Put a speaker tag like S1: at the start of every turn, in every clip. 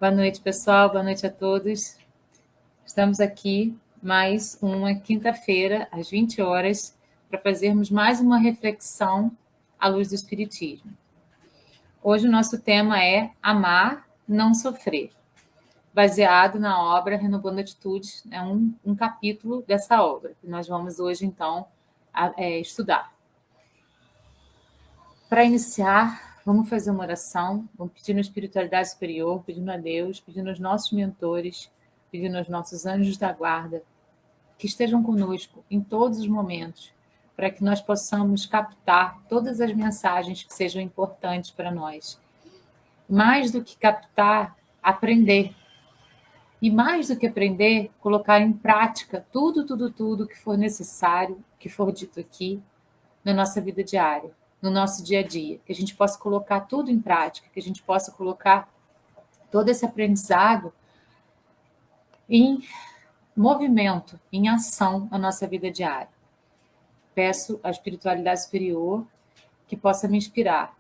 S1: Boa noite, pessoal. Boa noite a todos. Estamos aqui mais uma quinta-feira, às 20 horas, para fazermos mais uma reflexão à luz do Espiritismo. Hoje o nosso tema é Amar, Não Sofrer, baseado na obra Renovando Atitudes, é um capítulo dessa obra, que nós vamos hoje, então, estudar. Para iniciar, vamos fazer uma oração, vamos pedir na espiritualidade superior, pedindo a Deus, pedindo aos nossos mentores, pedindo aos nossos anjos da guarda, que estejam conosco em todos os momentos, para que nós possamos captar todas as mensagens que sejam importantes para nós. Mais do que captar, aprender. E mais do que aprender, colocar em prática tudo que for necessário, que for dito aqui, na nossa vida diária, no nosso dia a dia, que a gente possa colocar tudo em prática, que a gente possa colocar todo esse aprendizado em movimento, em ação na nossa vida diária. Peço à espiritualidade superior que possa me inspirar.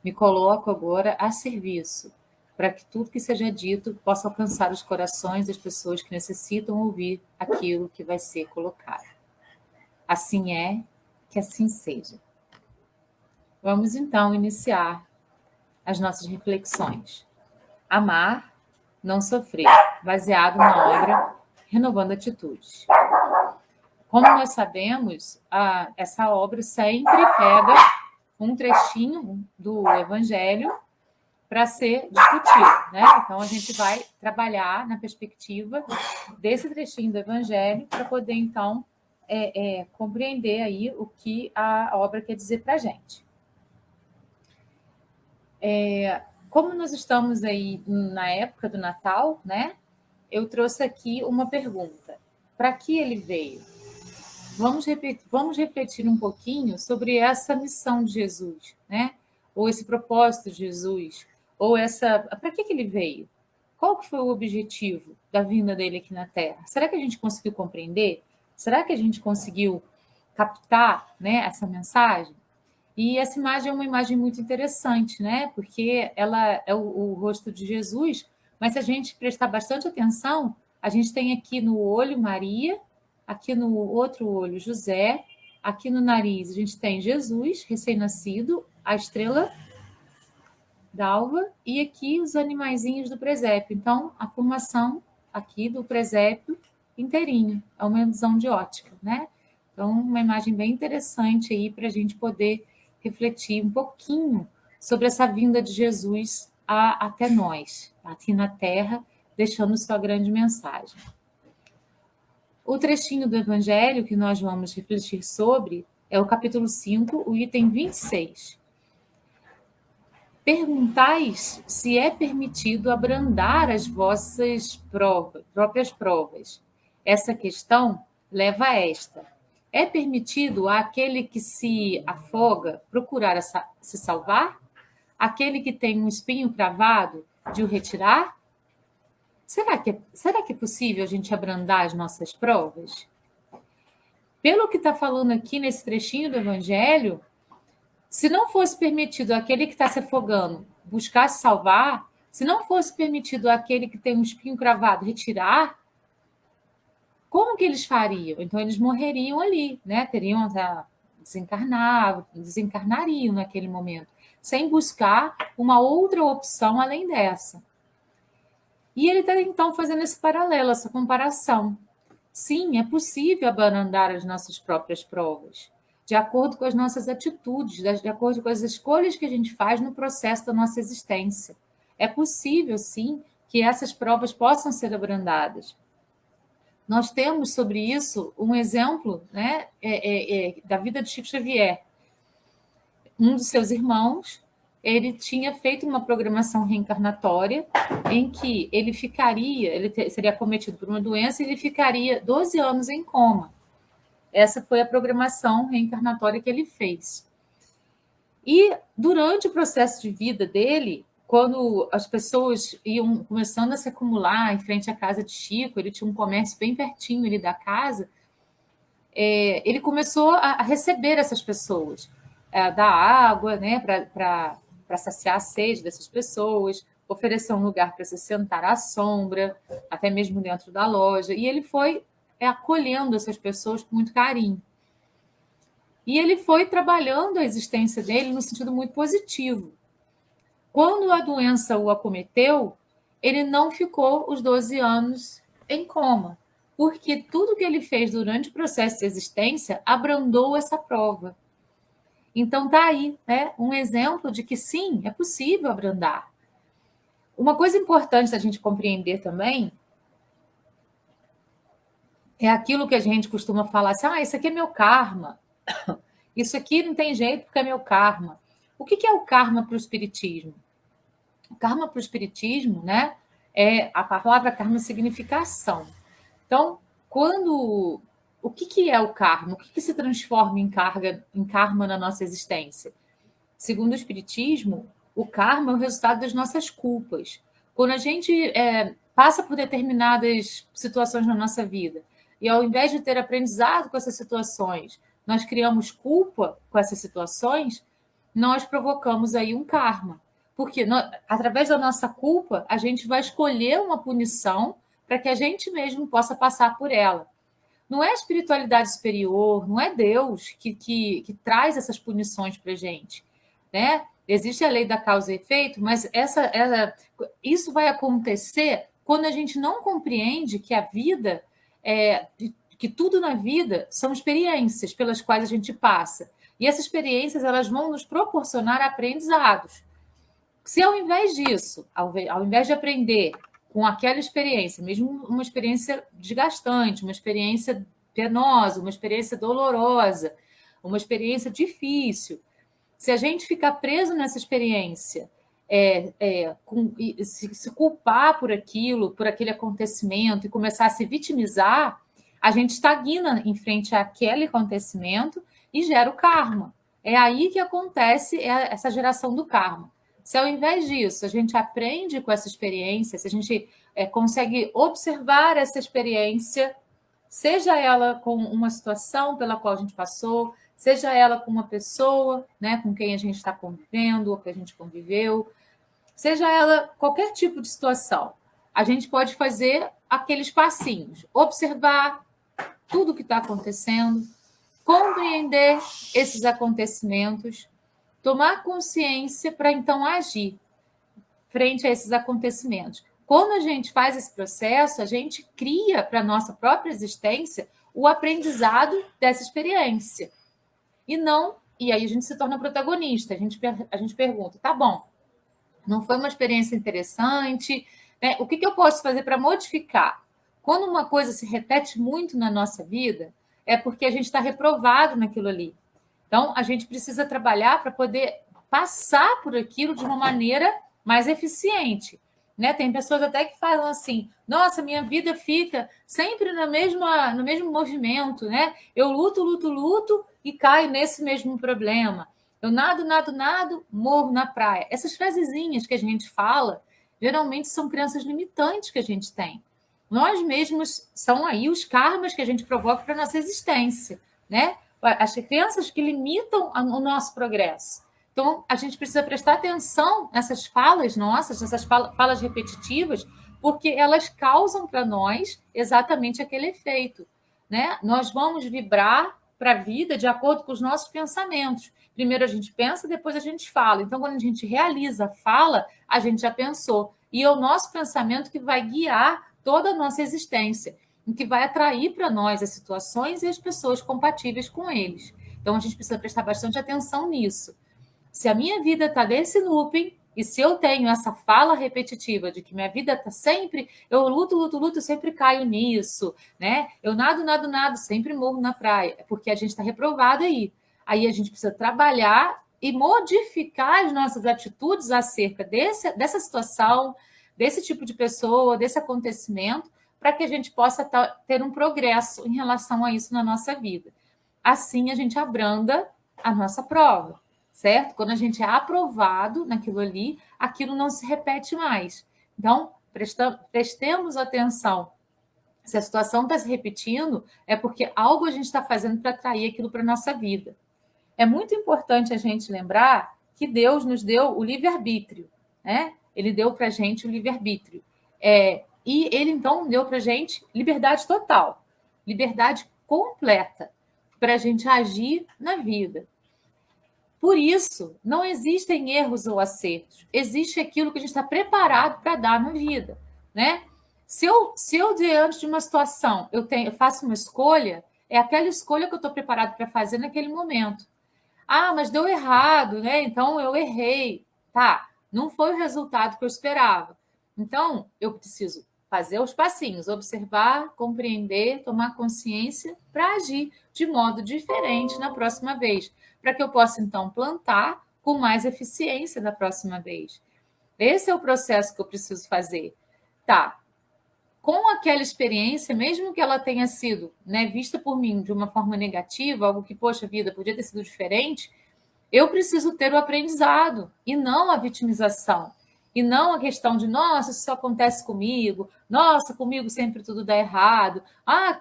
S1: Me coloco agora a serviço, para que tudo que seja dito possa alcançar os corações das pessoas que necessitam ouvir aquilo que vai ser colocado. Assim é, que assim seja. Vamos então iniciar as nossas reflexões. Amar, não sofrer, baseado na obra Renovando Atitudes. Como nós sabemos, essa obra sempre pega um trechinho do Evangelho para ser discutido, né? Então, a gente vai trabalhar na perspectiva desse trechinho do Evangelho para poder, então, compreender aí o que a obra quer dizer para a gente. Como nós estamos aí na época do Natal, né? Eu trouxe aqui uma pergunta. Para que ele veio? Vamos refletir um pouquinho sobre essa missão de Jesus, né? Ou esse propósito de Jesus, ou para que ele veio? Qual que foi o objetivo da vinda dele aqui na Terra? Será que a gente conseguiu compreender? Será que a gente conseguiu captar, né, essa mensagem? E essa imagem é uma imagem muito interessante, né? Porque ela é o rosto de Jesus, mas se a gente prestar bastante atenção, a gente tem aqui no olho Maria, aqui no outro olho José, aqui no nariz a gente tem Jesus, recém-nascido, a estrela d'alva, e aqui os animaizinhos do presépio. Então, a formação aqui do presépio inteirinho, é uma visão de ótica, né? Então, uma imagem bem interessante aí para a gente poder refletir um pouquinho sobre essa vinda de Jesus até nós, aqui na Terra, deixando sua grande mensagem. O trechinho do Evangelho que nós vamos refletir sobre é o capítulo 5, o item 26. Perguntais se é permitido abrandar as vossas próprias provas. Essa questão leva a esta. É permitido àquele que se afoga procurar se salvar? Aquele que tem um espinho cravado de o retirar? Será que é possível a gente abrandar as nossas provas? Pelo que está falando aqui nesse trechinho do Evangelho, se não fosse permitido àquele que está se afogando buscar se salvar, se não fosse permitido àquele que tem um espinho cravado retirar, como que eles fariam? Então, eles morreriam ali, né? Teriam desencarnariam naquele momento, sem buscar uma outra opção além dessa. E ele está, então, fazendo esse paralelo, essa comparação. Sim, é possível abrandar as nossas próprias provas, de acordo com as nossas atitudes, de acordo com as escolhas que a gente faz no processo da nossa existência. É possível, sim, que essas provas possam ser abrandadas. Nós temos sobre isso um exemplo, né, da vida de Chico Xavier. Um dos seus irmãos, ele tinha feito uma programação reencarnatória em que ele seria acometido por uma doença e ele ficaria 12 anos em coma. Essa foi a programação reencarnatória que ele fez. E durante o processo de vida dele, quando as pessoas iam começando a se acumular em frente à casa de Chico, ele tinha um comércio bem pertinho ali da casa, ele começou a receber essas pessoas, dar água, né, para saciar a sede dessas pessoas, ofereceu um lugar para se sentar à sombra, até mesmo dentro da loja, e ele foi acolhendo essas pessoas com muito carinho. E ele foi trabalhando a existência dele no sentido muito positivo. Quando a doença o acometeu, ele não ficou os 12 anos em coma, porque tudo que ele fez durante o processo de existência abrandou essa prova. Então, está aí, né, um exemplo de que sim, é possível abrandar. Uma coisa importante da gente compreender também é aquilo que a gente costuma falar assim, isso aqui é meu karma, isso aqui não tem jeito porque é meu karma. O que é o karma para o espiritismo? O karma para o espiritismo, né, a palavra karma significa ação. Então, o que é o karma? O que se transforma em karma na nossa existência? Segundo o Espiritismo, o karma é o resultado das nossas culpas. Quando a gente passa por determinadas situações na nossa vida e, ao invés de ter aprendizado com essas situações, nós criamos culpa com essas situações, nós provocamos aí um karma. Porque através da nossa culpa, a gente vai escolher uma punição para que a gente mesmo possa passar por ela. Não é a espiritualidade superior, não é Deus que traz essas punições para a gente, né? Existe a lei da causa e efeito, mas isso vai acontecer quando a gente não compreende que a vida, que tudo na vida são experiências pelas quais a gente passa. E essas experiências elas vão nos proporcionar aprendizados. Se ao invés disso, ao invés de aprender com aquela experiência, mesmo uma experiência desgastante, uma experiência penosa, uma experiência dolorosa, uma experiência difícil, se a gente ficar preso nessa experiência, se culpar por aquilo, por aquele acontecimento e começar a se vitimizar, a gente estagna em frente àquele acontecimento e gera o karma. É aí que acontece essa geração do karma. Se ao invés disso a gente aprende com essa experiência, se a gente consegue observar essa experiência, seja ela com uma situação pela qual a gente passou, seja ela com uma pessoa, né, com quem a gente está convivendo ou que a gente conviveu, seja ela qualquer tipo de situação, a gente pode fazer aqueles passinhos, observar tudo o que está acontecendo, compreender esses acontecimentos, tomar consciência para então agir frente a esses acontecimentos. Quando a gente faz esse processo, a gente cria para a nossa própria existência o aprendizado dessa experiência. E aí a gente se torna protagonista. A gente pergunta, tá bom, não foi uma experiência interessante, né? O que eu posso fazer para modificar? Quando uma coisa se repete muito na nossa vida, é porque a gente está reprovado naquilo ali. Então, a gente precisa trabalhar para poder passar por aquilo de uma maneira mais eficiente. Né? Tem pessoas até que falam assim, nossa, minha vida fica sempre no mesmo movimento, né? Eu luto, luto, luto e caio nesse mesmo problema. Eu nado, morro na praia. Essas frasezinhas que a gente fala, geralmente são crenças limitantes que a gente tem. Nós mesmos são aí os karmas que a gente provoca para a nossa existência, né? As crenças que limitam o nosso progresso. Então, a gente precisa prestar atenção nessas falas nossas, nessas falas repetitivas, porque elas causam para nós exatamente aquele efeito, né? Nós vamos vibrar para a vida de acordo com os nossos pensamentos. Primeiro a gente pensa, depois a gente fala. Então, quando a gente realiza a fala, a gente já pensou. E é o nosso pensamento que vai guiar toda a nossa existência, em que vai atrair para nós as situações e as pessoas compatíveis com eles. Então, a gente precisa prestar bastante atenção nisso. Se a minha vida está nesse looping, e se eu tenho essa fala repetitiva de que minha vida está sempre, eu luto, luto, luto, sempre caio nisso, né? Eu nado, sempre morro na praia, é porque a gente está reprovado aí. Aí a gente precisa trabalhar e modificar as nossas atitudes acerca dessa situação, desse tipo de pessoa, desse acontecimento, para que a gente possa ter um progresso em relação a isso na nossa vida. Assim a gente abranda a nossa prova, certo? Quando a gente é aprovado naquilo ali, aquilo não se repete mais. Então, prestemos atenção. Se a situação está se repetindo, é porque algo a gente está fazendo para atrair aquilo para a nossa vida. É muito importante a gente lembrar que Deus nos deu o livre-arbítrio, né? ele deu para a gente o livre-arbítrio. E ele, então, deu para a gente liberdade total, liberdade completa para a gente agir na vida. Por isso, não existem erros ou acertos. Existe aquilo que a gente está preparado para dar na vida, né? Se eu diante de uma situação, eu faço uma escolha, é aquela escolha que eu estou preparado para fazer naquele momento. Ah, mas deu errado, né? Então eu errei. Tá, não foi o resultado que eu esperava. Então, eu preciso fazer os passinhos, observar, compreender, tomar consciência para agir de modo diferente na próxima vez, para que eu possa então plantar com mais eficiência da próxima vez. Esse é o processo que eu preciso fazer. Tá, com aquela experiência, mesmo que ela tenha sido, né, vista por mim de uma forma negativa, algo que, poxa vida, podia ter sido diferente, eu preciso ter o aprendizado e não a vitimização. E não a questão de, nossa, isso só acontece comigo, nossa, comigo sempre tudo dá errado,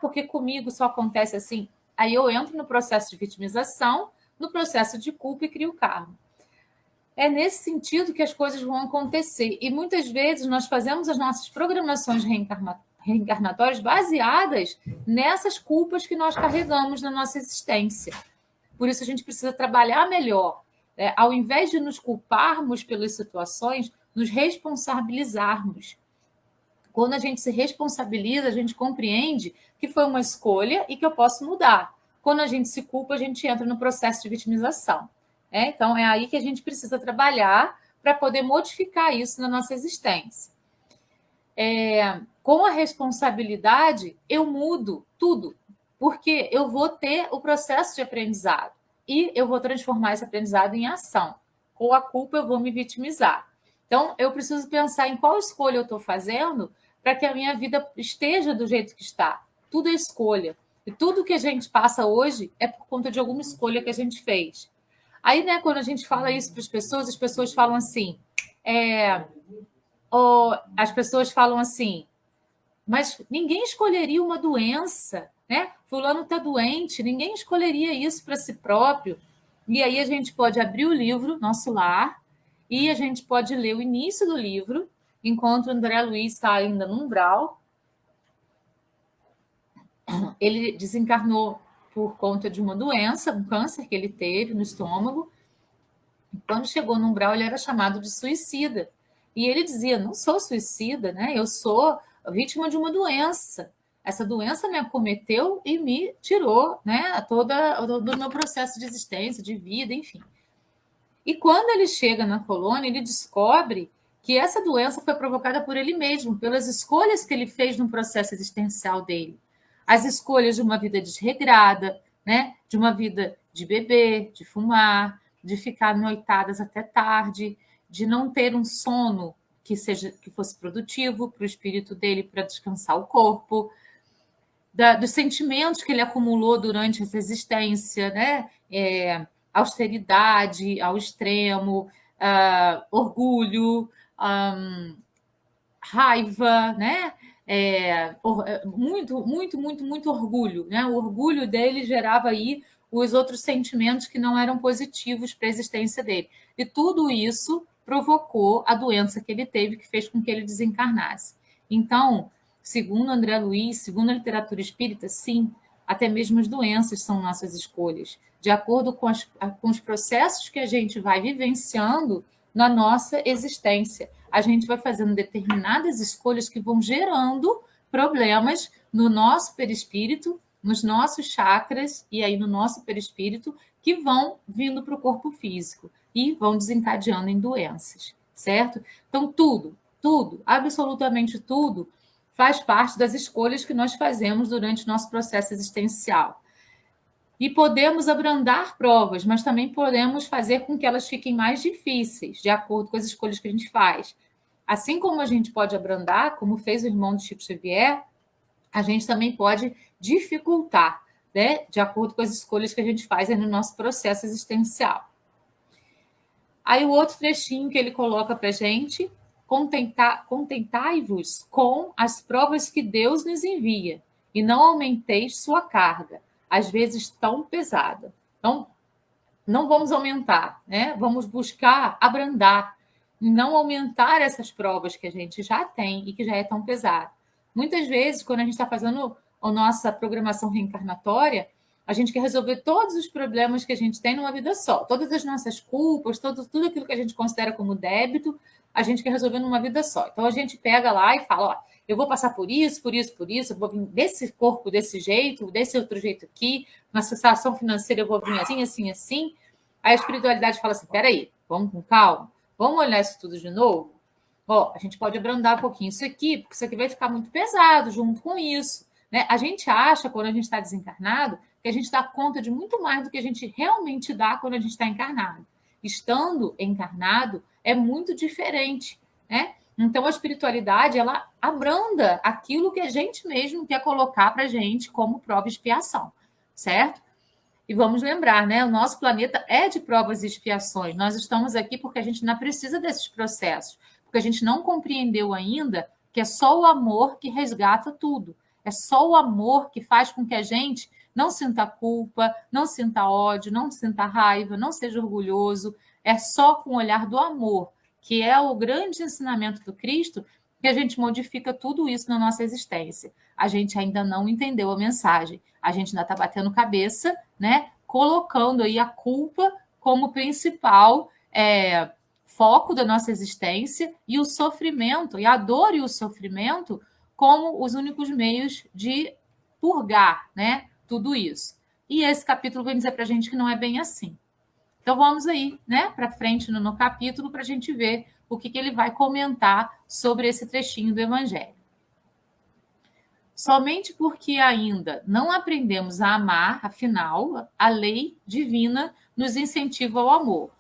S1: porque comigo só acontece assim. Aí eu entro no processo de vitimização, no processo de culpa e crio karma. É nesse sentido que as coisas vão acontecer. E muitas vezes nós fazemos as nossas programações reencarnatórias baseadas nessas culpas que nós carregamos na nossa existência. Por isso a gente precisa trabalhar melhor. Ao invés de nos culparmos pelas situações, nos responsabilizarmos. Quando a gente se responsabiliza, a gente compreende que foi uma escolha e que eu posso mudar. Quando a gente se culpa, a gente entra no processo de vitimização. Então, é aí que a gente precisa trabalhar para poder modificar isso na nossa existência. Com a responsabilidade, eu mudo tudo, porque eu vou ter o processo de aprendizado e eu vou transformar esse aprendizado em ação. Com a culpa, eu vou me vitimizar. Então, eu preciso pensar em qual escolha eu estou fazendo para que a minha vida esteja do jeito que está. Tudo é escolha. E tudo que a gente passa hoje é por conta de alguma escolha que a gente fez. Aí, né, quando a gente fala isso para as pessoas falam assim, as pessoas falam assim, mas ninguém escolheria uma doença, né? Fulano está doente, ninguém escolheria isso para si próprio. E aí a gente pode abrir o livro, Nosso Lar, e a gente pode ler o início do livro, enquanto o André Luiz está ainda no umbral. Ele desencarnou por conta de uma doença, um câncer que ele teve no estômago. Quando chegou no umbral, ele era chamado de suicida. E ele dizia, não sou suicida, né? Eu sou vítima de uma doença. Essa doença me acometeu e me tirou, né, do meu processo de existência, de vida, enfim. E quando ele chega na colônia, ele descobre que essa doença foi provocada por ele mesmo, pelas escolhas que ele fez no processo existencial dele. As escolhas de uma vida desregrada, né, de uma vida de beber, de fumar, de ficar noitadas até tarde, de não ter um sono que fosse produtivo para o espírito dele, para descansar o corpo, dos sentimentos que ele acumulou durante essa existência, né? Austeridade ao extremo, orgulho, raiva, né? Muito, muito, muito, muito orgulho, né? O orgulho dele gerava aí os outros sentimentos que não eram positivos para a existência dele. E tudo isso provocou a doença que ele teve, que fez com que ele desencarnasse. Então, segundo André Luiz, segundo a literatura espírita, sim, até mesmo as doenças são nossas escolhas, de acordo com os processos que a gente vai vivenciando na nossa existência. A gente vai fazendo determinadas escolhas que vão gerando problemas no nosso perispírito, nos nossos chakras e aí no nosso perispírito, que vão vindo para o corpo físico e vão desencadeando em doenças, certo? Então, tudo, absolutamente tudo, faz parte das escolhas que nós fazemos durante o nosso processo existencial. E podemos abrandar provas, mas também podemos fazer com que elas fiquem mais difíceis, de acordo com as escolhas que a gente faz. Assim como a gente pode abrandar, como fez o irmão de Chico Xavier, a gente também pode dificultar, né, de acordo com as escolhas que a gente faz no nosso processo existencial. Aí o outro trechinho que ele coloca para a gente, contentai-vos com as provas que Deus nos envia, e não aumenteis sua carga, às vezes tão pesada. Então, não vamos aumentar, né? Vamos buscar abrandar. não aumentar essas provas que a gente já tem e que já é tão pesado. Muitas vezes, quando a gente está fazendo a nossa programação reencarnatória, a gente quer resolver todos os problemas que a gente tem numa vida só. Todas as nossas culpas, tudo aquilo que a gente considera como débito, a gente quer resolver numa vida só. Então, a gente pega lá e fala, ó, eu vou passar por isso, eu vou vir desse corpo desse jeito, desse outro jeito aqui, na situação financeira eu vou vir assim, assim, assim. Aí a espiritualidade fala assim, peraí, vamos com calma, vamos olhar isso tudo de novo? Ó, a gente pode abrandar um pouquinho isso aqui, porque isso aqui vai ficar muito pesado junto com isso. Né? A gente acha, quando a gente está desencarnado, que a gente dá conta de muito mais do que a gente realmente dá quando a gente está encarnado. Estando encarnado é muito diferente, né? Então, a espiritualidade, ela abranda aquilo que a gente mesmo quer colocar para a gente como prova e expiação, certo? E vamos lembrar, né? O nosso planeta é de provas e expiações. Nós estamos aqui porque a gente não precisa desses processos, porque a gente não compreendeu ainda que é só o amor que resgata tudo. É só o amor que faz com que a gente não sinta culpa, não sinta ódio, não sinta raiva, não seja orgulhoso. É só com o olhar do amor, que é o grande ensinamento do Cristo, que a gente modifica tudo isso na nossa existência. A gente ainda não entendeu a mensagem. A gente ainda está batendo cabeça, né? Colocando aí a culpa como principal foco da nossa existência e o sofrimento, e a dor e o sofrimento como os únicos meios de purgar, né? Tudo isso. E esse capítulo vem dizer para a gente que não é bem assim. Então vamos aí, né, para frente no capítulo para a gente ver o que ele vai comentar sobre esse trechinho do Evangelho. Somente porque ainda não aprendemos a amar, afinal, a lei divina nos incentiva ao amor,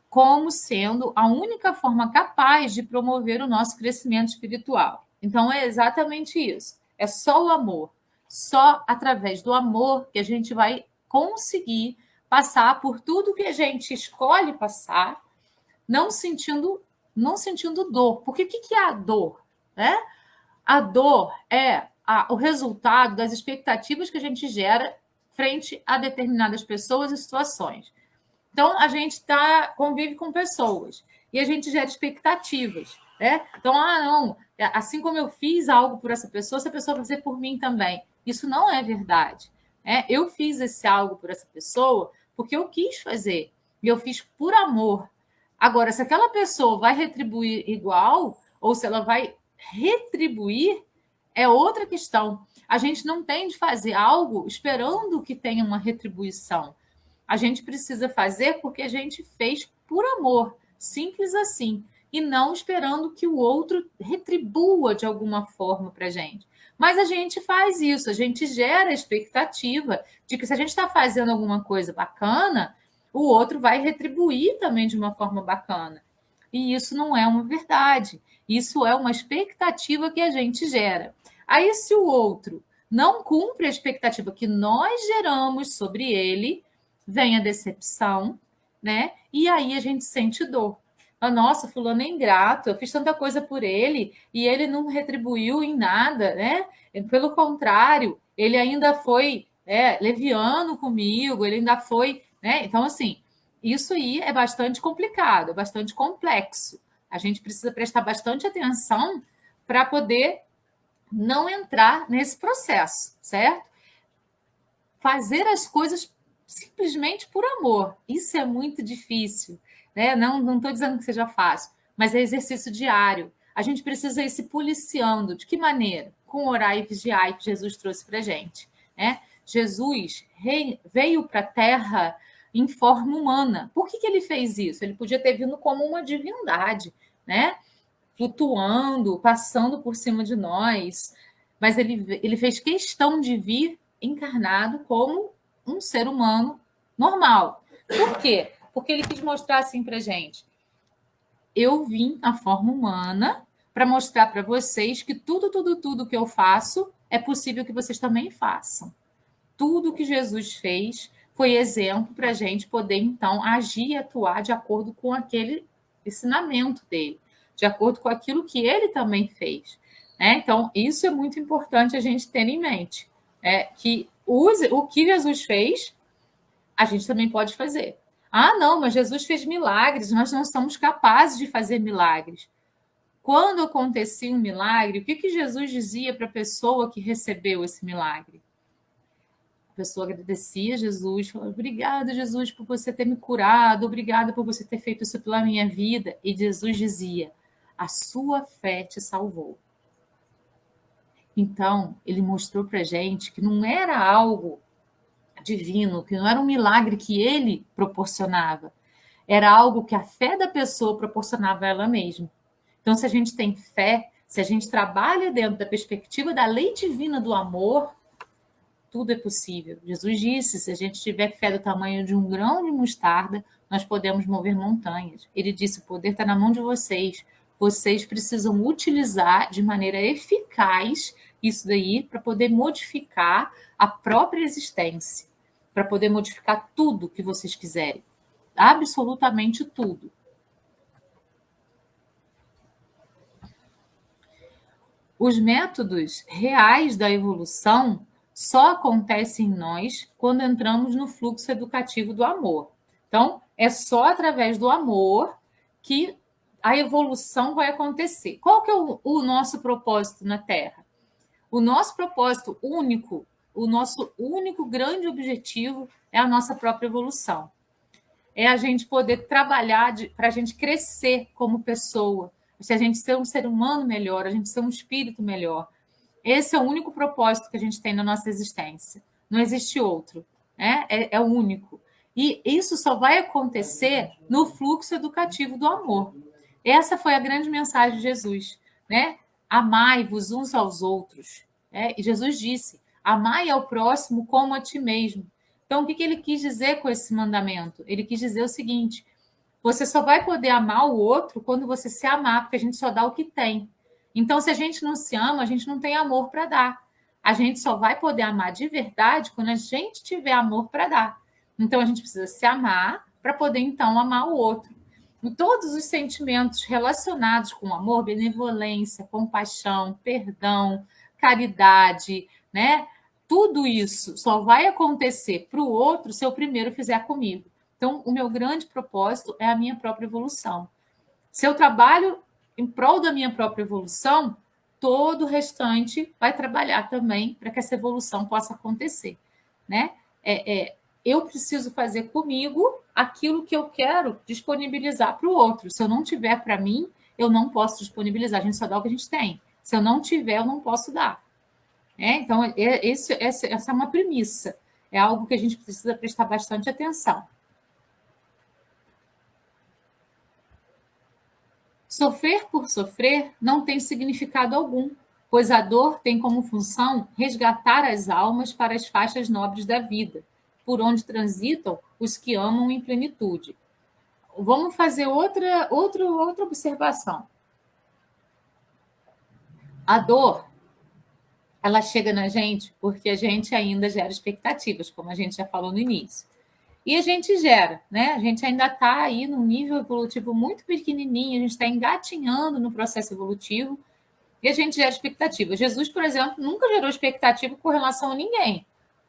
S1: como sendo a única forma capaz de promover o nosso crescimento espiritual. Então é exatamente isso. É só o amor. Só através do amor que a gente vai conseguir passar por tudo que a gente escolhe passar, não sentindo dor. Porque o que é a dor? Né? A dor é o resultado das expectativas que a gente gera frente a determinadas pessoas e situações. Então, a gente convive com pessoas e a gente gera expectativas. Né? Então, não, assim como eu fiz algo por essa pessoa vai fazer por mim também. Isso não é verdade. Né? Eu fiz esse algo por essa pessoa porque eu quis fazer e eu fiz por amor. Agora, se aquela pessoa vai retribuir igual ou se ela vai retribuir, é outra questão. A gente não tem de fazer algo esperando que tenha uma retribuição. A gente precisa fazer porque a gente fez por amor, simples assim, e não esperando que o outro retribua de alguma forma para a gente. Mas a gente faz isso, a gente gera a expectativa de que se a gente está fazendo alguma coisa bacana, o outro vai retribuir também de uma forma bacana. E isso não é uma verdade. Isso é uma expectativa que a gente gera. Aí, se o outro não cumpre a expectativa que nós geramos sobre ele, vem a decepção, né? E aí a gente sente dor. Nossa, fulano é ingrato, eu fiz tanta coisa por ele e ele não retribuiu em nada, né? Pelo contrário, ele ainda foi leviano comigo, ele ainda foi, né? Então, assim, isso aí é bastante complicado, é bastante complexo. A gente precisa prestar bastante atenção para poder não entrar nesse processo, certo? Fazer as coisas simplesmente por amor. Isso é muito difícil, né? Não estou dizendo que seja fácil, mas é exercício diário. A gente precisa ir se policiando. De que maneira? Com orar e vigiar que Jesus trouxe para a gente. Né? Jesus veio para a Terra em forma humana. Por que ele fez isso? Ele podia ter vindo como uma divindade, né? Flutuando, passando por cima de nós, mas ele fez questão de vir encarnado como um ser humano normal. Por quê? Porque ele quis mostrar assim para gente. Eu vim na forma humana para mostrar para vocês que tudo que eu faço é possível que vocês também façam. Tudo que Jesus fez foi exemplo para a gente poder, então, agir e atuar de acordo com aquele ensinamento dele, de acordo com aquilo que ele também fez. Né? Então, isso é muito importante a gente ter em mente. Que o que Jesus fez, a gente também pode fazer. Ah, não, mas Jesus fez milagres, nós não somos capazes de fazer milagres. Quando acontecia um milagre, o que Jesus dizia para a pessoa que recebeu esse milagre? A pessoa agradecia a Jesus, falava, obrigada, Jesus, por você ter me curado, obrigada por você ter feito isso pela minha vida. E Jesus dizia, a sua fé te salvou. Então, ele mostrou para a gente que não era algo divino, que não era um milagre que ele proporcionava, era algo que a fé da pessoa proporcionava a ela mesma. Então, se a gente tem fé, se a gente trabalha dentro da perspectiva da lei divina do amor, tudo é possível. Jesus disse: se a gente tiver fé do tamanho de um grão de mostarda, nós podemos mover montanhas. Ele disse: o poder está na mão de vocês. Vocês precisam utilizar de maneira eficaz isso daí para poder modificar a própria existência, para poder modificar tudo que vocês quiserem. Absolutamente tudo. Os métodos reais da evolução só acontecem em nós quando entramos no fluxo educativo do amor. Então, é só através do amor que a evolução vai acontecer. Qual que é o nosso propósito na Terra? O nosso propósito único, o nosso único grande objetivo é a nossa própria evolução. É a gente poder trabalhar para a gente crescer como pessoa, se a gente ser um ser humano melhor, a gente ser um espírito melhor. Esse é o único propósito que a gente tem na nossa existência. Não existe outro. Né? É o único. E isso só vai acontecer no fluxo educativo do amor. Essa foi a grande mensagem de Jesus. Né? Amai-vos uns aos outros. Né? E Jesus disse, amai ao próximo como a ti mesmo. Então, o que ele quis dizer com esse mandamento? Ele quis dizer o seguinte, você só vai poder amar o outro quando você se amar, porque a gente só dá o que tem. Então, se a gente não se ama, a gente não tem amor para dar. A gente só vai poder amar de verdade quando a gente tiver amor para dar. Então, a gente precisa se amar para poder, então, amar o outro. E todos os sentimentos relacionados com amor, benevolência, compaixão, perdão, caridade, né? Tudo isso só vai acontecer para o outro se eu primeiro fizer comigo. Então, o meu grande propósito é a minha própria evolução. Se eu trabalho em prol da minha própria evolução, todo o restante vai trabalhar também para que essa evolução possa acontecer. Né? Eu preciso fazer comigo aquilo que eu quero disponibilizar para o outro. Se eu não tiver para mim, eu não posso disponibilizar. A gente só dá o que a gente tem. Se eu não tiver, eu não posso dar. Então, essa é uma premissa. É algo que a gente precisa prestar bastante atenção. Sofrer por sofrer não tem significado algum, pois a dor tem como função resgatar as almas para as faixas nobres da vida, por onde transitam os que amam em plenitude. Vamos fazer outra observação. A dor, ela chega na gente porque a gente ainda gera expectativas, como a gente já falou no início. E a gente gera, né? A gente ainda está aí num nível evolutivo muito pequenininho, a gente está engatinhando no processo evolutivo e a gente gera expectativa. Jesus, por exemplo, nunca gerou expectativa com relação a ninguém,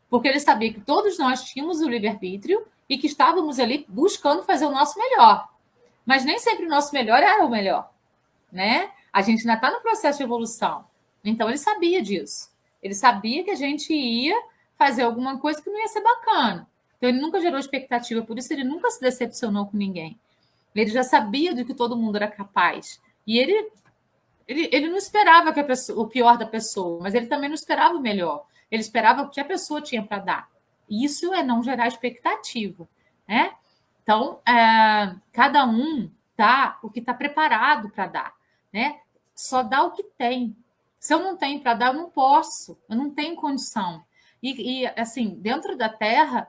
S1: porque ele sabia que todos nós tínhamos o livre-arbítrio e que estávamos ali buscando fazer o nosso melhor. Mas nem sempre o nosso melhor era o melhor, né? A gente ainda está no processo de evolução. Então, ele sabia disso. Ele sabia que a gente ia fazer alguma coisa que não ia ser bacana. Então, ele nunca gerou expectativa, por isso ele nunca se decepcionou com ninguém. Ele já sabia do que todo mundo era capaz. E ele não esperava que o pior da pessoa, mas ele também não esperava o melhor. Ele esperava o que a pessoa tinha para dar. Isso é não gerar expectativa. Né? Então, cada um dá o que está preparado para dar. Né? Só dá o que tem. Se eu não tenho para dar, eu não posso. Eu não tenho condição. E assim, dentro da Terra,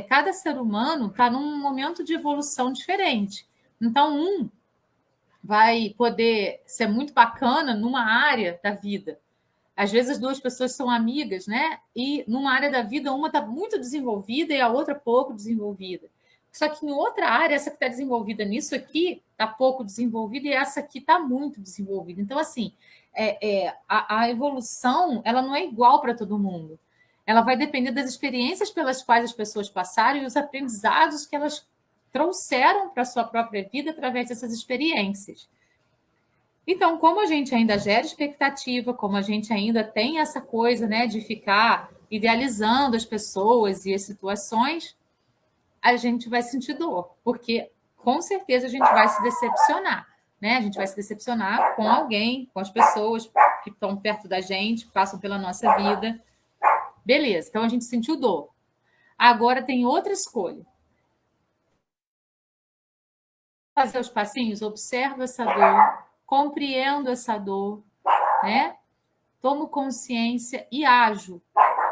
S1: cada ser humano está num momento de evolução diferente. Então, vai poder ser muito bacana numa área da vida. Às vezes as duas pessoas são amigas, né? E numa área da vida, uma está muito desenvolvida e a outra pouco desenvolvida. Só que em outra área, essa que está desenvolvida nisso aqui está pouco desenvolvida e essa aqui está muito desenvolvida. Então, assim, a evolução ela não é igual para todo mundo. Ela vai depender das experiências pelas quais as pessoas passaram e os aprendizados que elas trouxeram para a sua própria vida através dessas experiências. Então, como a gente ainda gera expectativa, como a gente ainda tem essa coisa, né, de ficar idealizando as pessoas e as situações, a gente vai sentir dor, porque com certeza a gente vai se decepcionar, né? A gente vai se decepcionar com alguém, com as pessoas que estão perto da gente, que passam pela nossa vida. Beleza, então a gente sentiu dor. Agora tem outra escolha. Fazer os passinhos, observo essa dor, compreendo essa dor, né? Tomo consciência e ajo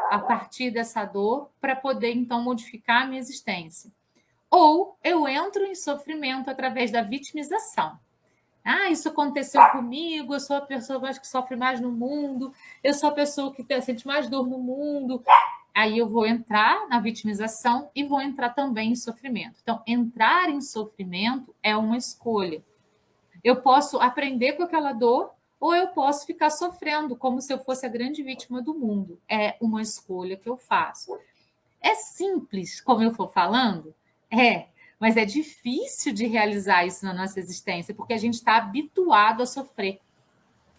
S1: a partir dessa dor para poder, então, modificar a minha existência. Ou eu entro em sofrimento através da vitimização. Ah, isso aconteceu comigo, eu sou a pessoa que sofre mais no mundo, eu sou a pessoa que sente mais dor no mundo. Aí eu vou entrar na vitimização e vou entrar também em sofrimento. Então, entrar em sofrimento é uma escolha. Eu posso aprender com aquela dor ou eu posso ficar sofrendo como se eu fosse a grande vítima do mundo. É uma escolha que eu faço. É simples, como eu for falando? É, mas é difícil de realizar isso na nossa existência, porque a gente está habituado a sofrer.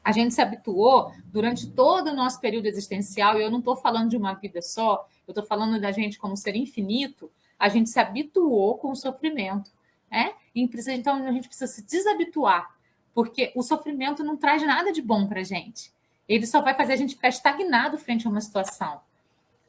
S1: A gente se habituou durante todo o nosso período existencial, e eu não estou falando de uma vida só, eu estou falando da gente como ser infinito, a gente se habituou com o sofrimento. Né? Então, a gente precisa se desabituar, porque o sofrimento não traz nada de bom para a gente. Ele só vai fazer a gente ficar estagnado frente a uma situação.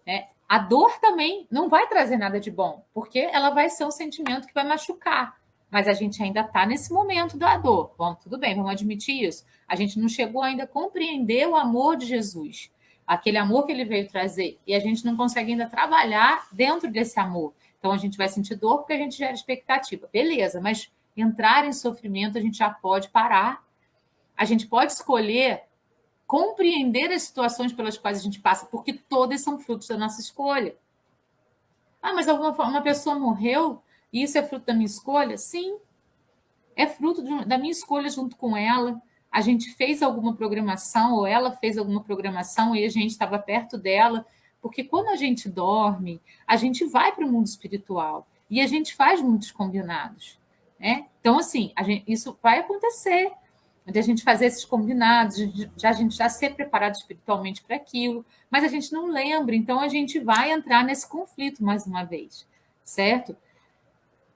S1: Né? A dor também não vai trazer nada de bom, porque ela vai ser um sentimento que vai machucar. Mas a gente ainda está nesse momento da dor. Bom, tudo bem, vamos admitir isso. A gente não chegou ainda a compreender o amor de Jesus, aquele amor que ele veio trazer. E a gente não consegue ainda trabalhar dentro desse amor. Então a gente vai sentir dor porque a gente gera expectativa. Beleza, mas entrar em sofrimento a gente já pode parar. A gente pode escolher compreender as situações pelas quais a gente passa, porque todas são frutos da nossa escolha. Ah, mas uma pessoa morreu e isso é fruto da minha escolha? Sim, é fruto da minha escolha junto com ela. A gente fez alguma programação, ou ela fez alguma programação e a gente estava perto dela, porque quando a gente dorme, a gente vai para o mundo espiritual e a gente faz muitos combinados. Né? Então, assim, isso vai acontecer, de a gente fazer esses combinados, a gente já ser preparado espiritualmente para aquilo, mas a gente não lembra, então a gente vai entrar nesse conflito mais uma vez, certo?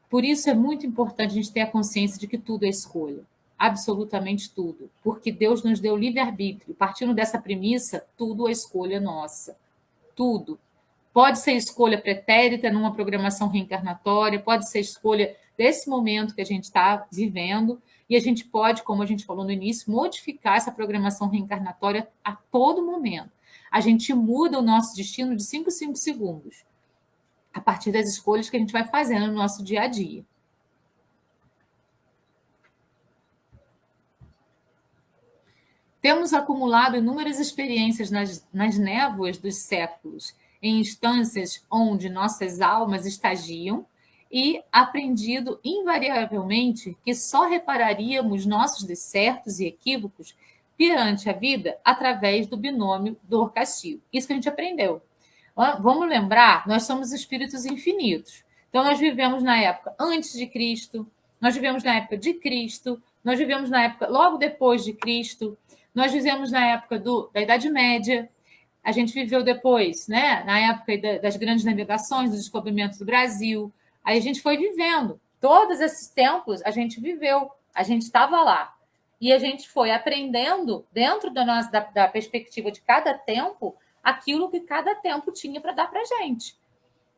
S1: Por isso é muito importante a gente ter a consciência de que tudo é escolha, absolutamente tudo, porque Deus nos deu livre-arbítrio. Partindo dessa premissa, tudo é escolha nossa, tudo. Pode ser escolha pretérita numa programação reencarnatória, pode ser escolha desse momento que a gente está vivendo, e a gente pode, como a gente falou no início, modificar essa programação reencarnatória a todo momento. A gente muda o nosso destino de 5 em 5 segundos, a partir das escolhas que a gente vai fazendo no nosso dia a dia. Temos acumulado inúmeras experiências nas névoas dos séculos, em instâncias onde nossas almas estagiam, e aprendido invariavelmente que só repararíamos nossos decertos e equívocos perante a vida através do binômio dor-castigo. Isso que a gente aprendeu. Vamos lembrar, nós somos espíritos infinitos. Então, nós vivemos na época antes de Cristo, nós vivemos na época de Cristo, nós vivemos na época logo depois de Cristo, nós vivemos na época da Idade Média, a gente viveu depois, né, na época das grandes navegações, do descobrimento do Brasil. Aí a gente foi vivendo. Todos esses tempos a gente viveu, a gente estava lá. E a gente foi aprendendo, dentro da perspectiva de cada tempo, aquilo que cada tempo tinha para dar para a gente.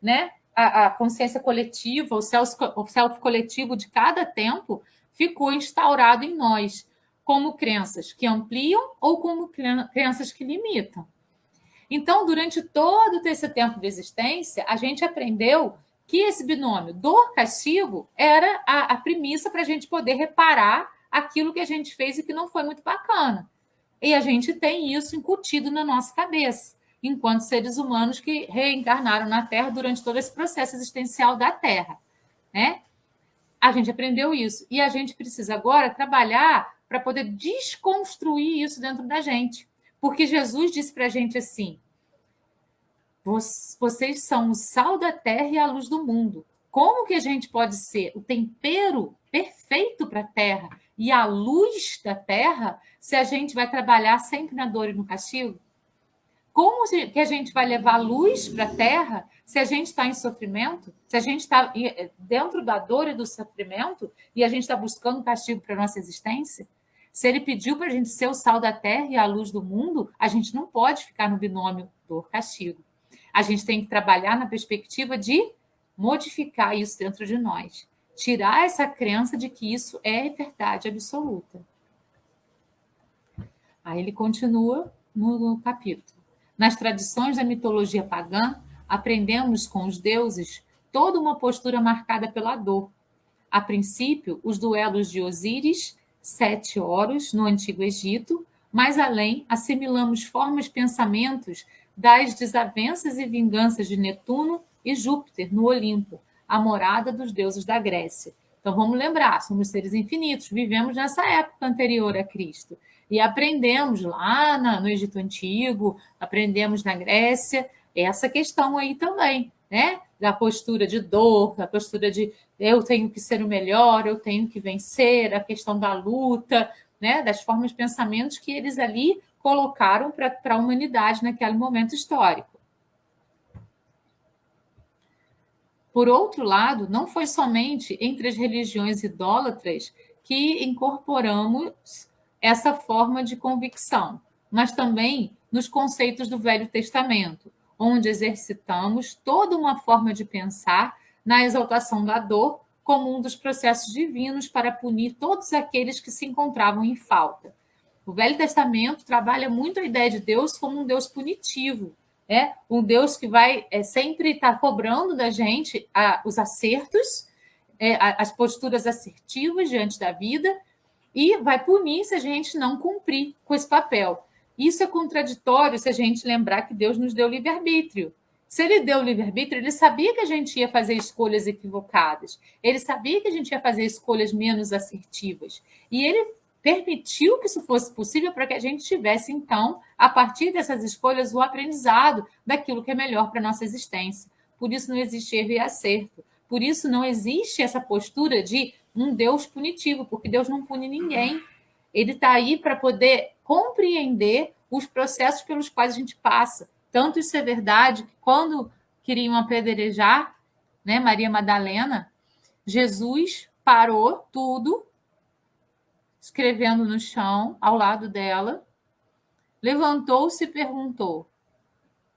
S1: Né? A consciência coletiva, o self coletivo de cada tempo ficou instaurado em nós, como crenças que ampliam ou como crenças que limitam. Então, durante todo esse tempo de existência, a gente aprendeu que esse binômio dor-castigo era a premissa para a gente poder reparar aquilo que a gente fez e que não foi muito bacana. E a gente tem isso incutido na nossa cabeça, enquanto seres humanos que reencarnaram na Terra durante todo esse processo existencial da Terra. Né? A gente aprendeu isso. E a gente precisa agora trabalhar para poder desconstruir isso dentro da gente. Porque Jesus disse para a gente assim: vocês são o sal da terra e a luz do mundo. Como que a gente pode ser o tempero perfeito para a terra e a luz da terra se a gente vai trabalhar sempre na dor e no castigo? Como que a gente vai levar luz para a terra se a gente está em sofrimento? Se a gente está dentro da dor e do sofrimento e a gente está buscando castigo para a nossa existência? Se ele pediu para a gente ser o sal da terra e a luz do mundo, a gente não pode ficar no binômio dor-castigo. A gente tem que trabalhar na perspectiva de modificar isso dentro de nós. Tirar essa crença de que isso é verdade absoluta. Aí ele continua no capítulo. Nas tradições da mitologia pagã, aprendemos com os deuses toda uma postura marcada pela dor. A princípio, os duelos de Osíris, 7 Horus, no Antigo Egito, mais além, assimilamos formas pensamentos das desavenças e vinganças de Netuno e Júpiter no Olimpo, a morada dos deuses da Grécia. Então vamos lembrar, somos seres infinitos, vivemos nessa época anterior a Cristo. E aprendemos lá no Egito Antigo, aprendemos na Grécia, essa questão aí também, né? Da postura de dor, da postura de eu tenho que ser o melhor, eu tenho que vencer, a questão da luta, né? Das formas de pensamentos que eles ali colocaram para a humanidade naquele momento histórico. Por outro lado, não foi somente entre as religiões idólatras que incorporamos essa forma de convicção, mas também nos conceitos do Velho Testamento, onde exercitamos toda uma forma de pensar na exaltação da dor como um dos processos divinos para punir todos aqueles que se encontravam em falta. O Velho Testamento trabalha muito a ideia de Deus como um Deus punitivo, um Deus que vai sempre estar cobrando da gente os acertos, as posturas assertivas diante da vida, e vai punir se a gente não cumprir com esse papel. Isso é contraditório se a gente lembrar que Deus nos deu livre-arbítrio. Se ele deu livre-arbítrio, ele sabia que a gente ia fazer escolhas equivocadas. Ele sabia que a gente ia fazer escolhas menos assertivas. E ele permitiu que isso fosse possível para que a gente tivesse, então, a partir dessas escolhas, o aprendizado daquilo que é melhor para a nossa existência. Por isso não existe erro e acerto. Por isso não existe essa postura de um Deus punitivo, porque Deus não pune ninguém. Ele está aí para poder compreender os processos pelos quais a gente passa. Tanto isso é verdade que quando queriam apedrejar, né, Maria Madalena, Jesus parou tudo, escrevendo no chão, ao lado dela, levantou-se e perguntou: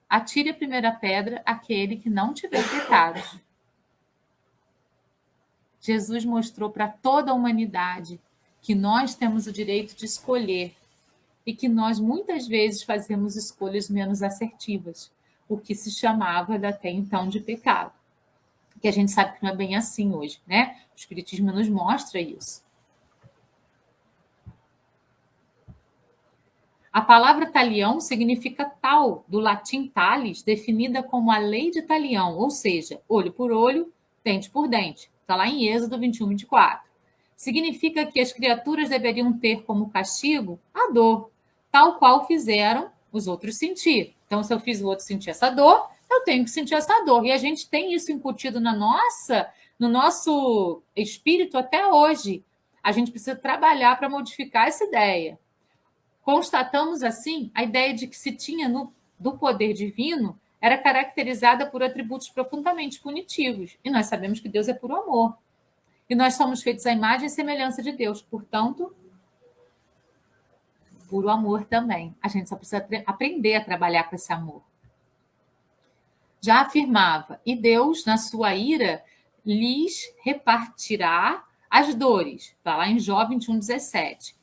S1: atire a primeira pedra aquele que não tiver pecados. Jesus mostrou para toda a humanidade que nós temos o direito de escolher e que nós muitas vezes fazemos escolhas menos assertivas, o que se chamava até então de pecado. Que a gente sabe que não é bem assim hoje, né? O Espiritismo nos mostra isso. A palavra talião significa tal, do latim talis, definida como a lei de Talião, ou seja, olho por olho, dente por dente. Está lá em Êxodo 21, 24. Significa que as criaturas deveriam ter como castigo a dor, tal qual fizeram os outros sentir. Então, se eu fiz o outro sentir essa dor, eu tenho que sentir essa dor. E a gente tem isso incutido no nosso espírito até hoje. A gente precisa trabalhar para modificar essa ideia. Constatamos, assim, a ideia de que se tinha do poder divino era caracterizada por atributos profundamente punitivos. E nós sabemos que Deus é puro amor. E nós somos feitos à imagem e semelhança de Deus. Portanto, puro amor também. A gente só precisa aprender a trabalhar com esse amor. Já afirmava, e Deus, na sua ira, lhes repartirá as dores. Está lá em Jó 21, 17.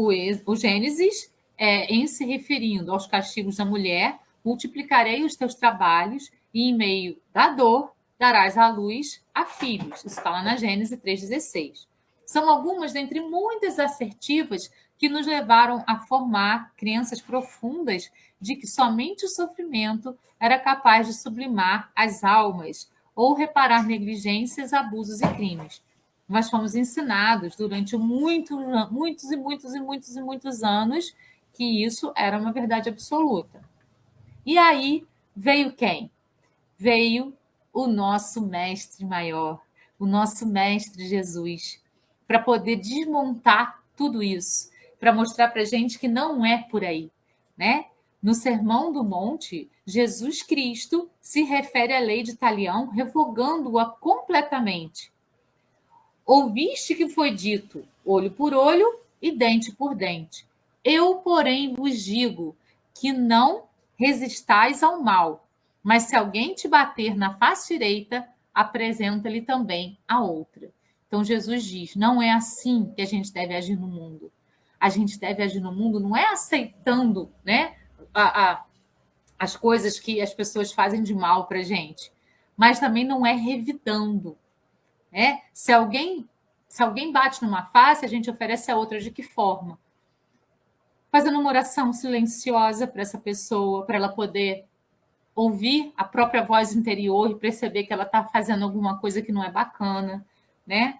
S1: O Gênesis, em se referindo aos castigos da mulher, multiplicarei os teus trabalhos e em meio da dor darás à luz a filhos. Isso está lá na Gênesis 3,16. São algumas dentre muitas assertivas que nos levaram a formar crenças profundas de que somente o sofrimento era capaz de sublimar as almas ou reparar negligências, abusos e crimes. Nós fomos ensinados durante muitos anos que isso era uma verdade absoluta. E aí veio quem? Veio o nosso mestre maior, o nosso mestre Jesus, para poder desmontar tudo isso, para mostrar para a gente que não é por aí, né? No Sermão do Monte, Jesus Cristo se refere à lei de Talião, revogando-a completamente. Ouviste que foi dito, olho por olho e dente por dente. Eu, porém, vos digo que não resistais ao mal, mas se alguém te bater na face direita, apresenta-lhe também a outra. Então Jesus diz, não é assim que a gente deve agir no mundo. A gente deve agir no mundo não é aceitando, né, as coisas que as pessoas fazem de mal para a gente, mas também não é revidando, né? Se alguém bate numa face, a gente oferece a outra de que forma? Fazendo uma oração silenciosa para essa pessoa, para ela poder ouvir a própria voz interior e perceber que ela está fazendo alguma coisa que não é bacana, né?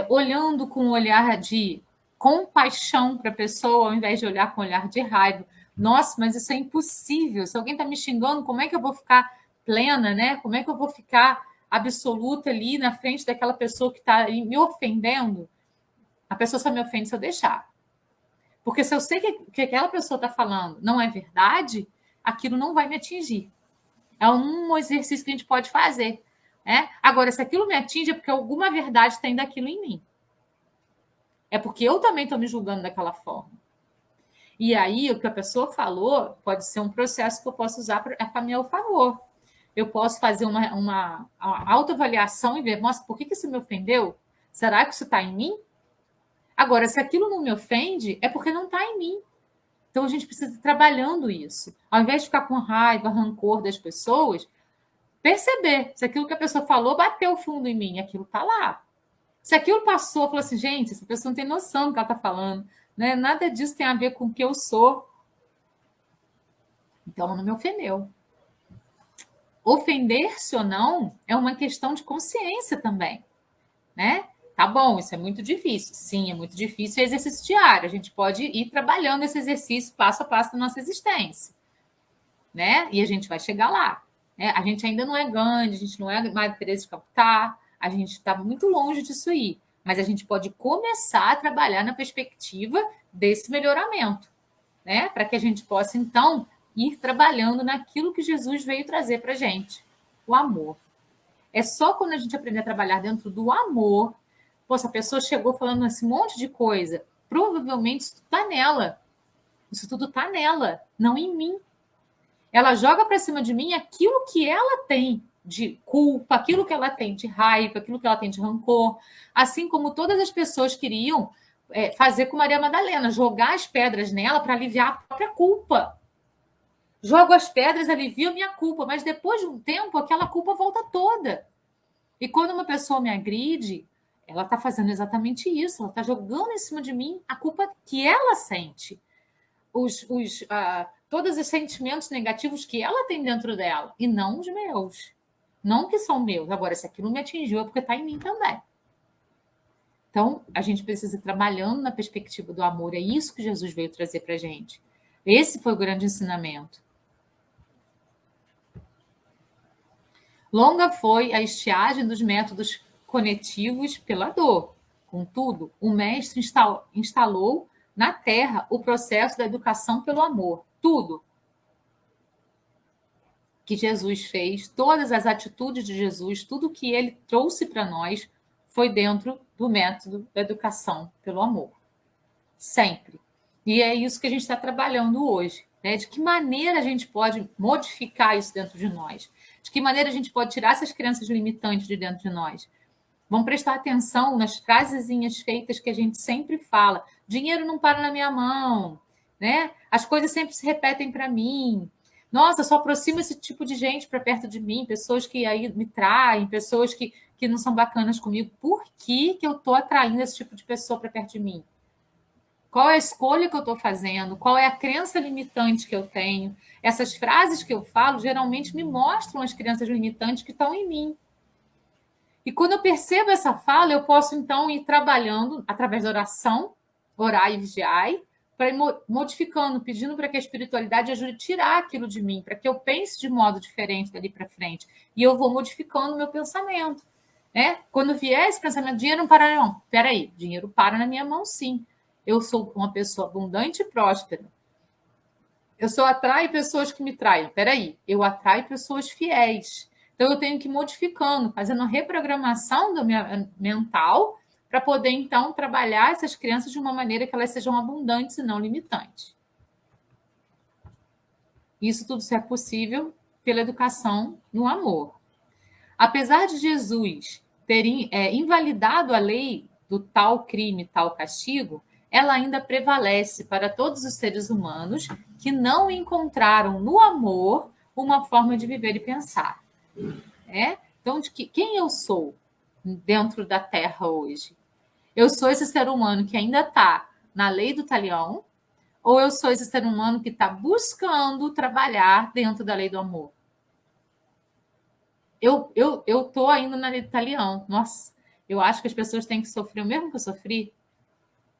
S1: Olhando com um olhar de compaixão para a pessoa, ao invés de olhar com um olhar de raiva. Nossa, mas isso é impossível. Se alguém está me xingando, como é que eu vou ficar plena, né? Como é que eu vou ficar absoluta ali na frente daquela pessoa que está me ofendendo? A pessoa só me ofende se eu deixar. Porque se eu sei que aquela pessoa está falando não é verdade, aquilo não vai me atingir. É um exercício que a gente pode fazer. Né? Agora, se aquilo me atinge, é porque alguma verdade tem daquilo em mim. É porque eu também estou me julgando daquela forma. E aí, o que a pessoa falou pode ser um processo que eu posso usar para meu favor. Eu posso fazer uma autoavaliação e ver, nossa, por que isso me ofendeu? Será que isso está em mim? Agora, se aquilo não me ofende, é porque não está em mim. Então, a gente precisa ir trabalhando isso. Ao invés de ficar com raiva, rancor das pessoas, perceber se aquilo que a pessoa falou bateu fundo em mim, aquilo está lá. Se aquilo passou, falou assim, gente, essa pessoa não tem noção do que ela está falando. Né? Nada disso tem a ver com o que eu sou. Então, ela não me ofendeu. Ofender-se ou não é uma questão de consciência também. Né? Tá bom, isso é muito difícil. Sim, é muito difícil, é exercício diário. A gente pode ir trabalhando esse exercício passo a passo da nossa existência. Né? E a gente vai chegar lá. Né? A gente ainda não é Gandhi, a gente não é Madre Teresa de Calcutá, a gente está muito longe disso aí. Mas a gente pode começar a trabalhar na perspectiva desse melhoramento, né? Para que a gente possa, então, ir trabalhando naquilo que Jesus veio trazer para a gente, o amor. É só quando a gente aprender a trabalhar dentro do amor, pô, essa pessoa chegou falando esse monte de coisa, provavelmente isso está nela. Isso tudo está nela, não em mim. Ela joga para cima de mim aquilo que ela tem de culpa, aquilo que ela tem de raiva, aquilo que ela tem de rancor, assim como todas as pessoas queriam fazer com Maria Madalena, jogar as pedras nela para aliviar a própria culpa. Jogo as pedras, alivio a minha culpa, mas depois de um tempo, aquela culpa volta toda. E quando uma pessoa me agride, ela está fazendo exatamente isso, ela está jogando em cima de mim a culpa que ela sente. Todos os sentimentos negativos que ela tem dentro dela, e não os meus. Não que são meus. Agora, se aquilo me atingiu, é porque está em mim também. Então, a gente precisa ir trabalhando na perspectiva do amor. É isso que Jesus veio trazer para a gente. Esse foi o grande ensinamento. Longa foi a estiagem dos métodos cognitivos pela dor. Contudo, o mestre instalou na Terra o processo da educação pelo amor. Tudo que Jesus fez, todas as atitudes de Jesus, tudo que ele trouxe para nós foi dentro do método da educação pelo amor. Sempre. E é isso que a gente está trabalhando hoje. Né? De que maneira a gente pode modificar isso dentro de nós? De que maneira a gente pode tirar essas crenças limitantes de dentro de nós? Vamos prestar atenção nas frasezinhas feitas que a gente sempre fala. Dinheiro não para na minha mão, né? As coisas sempre se repetem para mim. Nossa, só aproxima esse tipo de gente para perto de mim, pessoas que aí me traem, pessoas que não são bacanas comigo. Por que eu estou atraindo esse tipo de pessoa para perto de mim? Qual é a escolha que eu estou fazendo? Qual é a crença limitante que eu tenho? Essas frases que eu falo geralmente me mostram as crenças limitantes que estão em mim. E quando eu percebo essa fala, eu posso então ir trabalhando através da oração, orar e vigiar, para ir modificando, pedindo para que a espiritualidade ajude a tirar aquilo de mim, para que eu pense de modo diferente dali para frente. E eu vou modificando o meu pensamento. Né? Quando vier esse pensamento, dinheiro não para, não. Peraí, dinheiro para na minha mão, sim. Eu sou uma pessoa abundante e próspera. Eu só atraio pessoas que me traem. Peraí, eu atraio pessoas fiéis. Então, eu tenho que ir modificando, fazendo a reprogramação do meu mental para poder, então, trabalhar essas crenças de uma maneira que elas sejam abundantes e não limitantes. Isso tudo só é possível pela educação no amor. Apesar de Jesus ter invalidado a lei do tal crime, tal castigo, ela ainda prevalece para todos os seres humanos que não encontraram no amor uma forma de viver e pensar. Então, quem eu sou dentro da Terra hoje? Eu sou esse ser humano que ainda está na lei do talião, ou eu sou esse ser humano que está buscando trabalhar dentro da lei do amor? Eu estou ainda na lei do talião. Nossa, eu acho que as pessoas têm que sofrer o mesmo que eu sofri.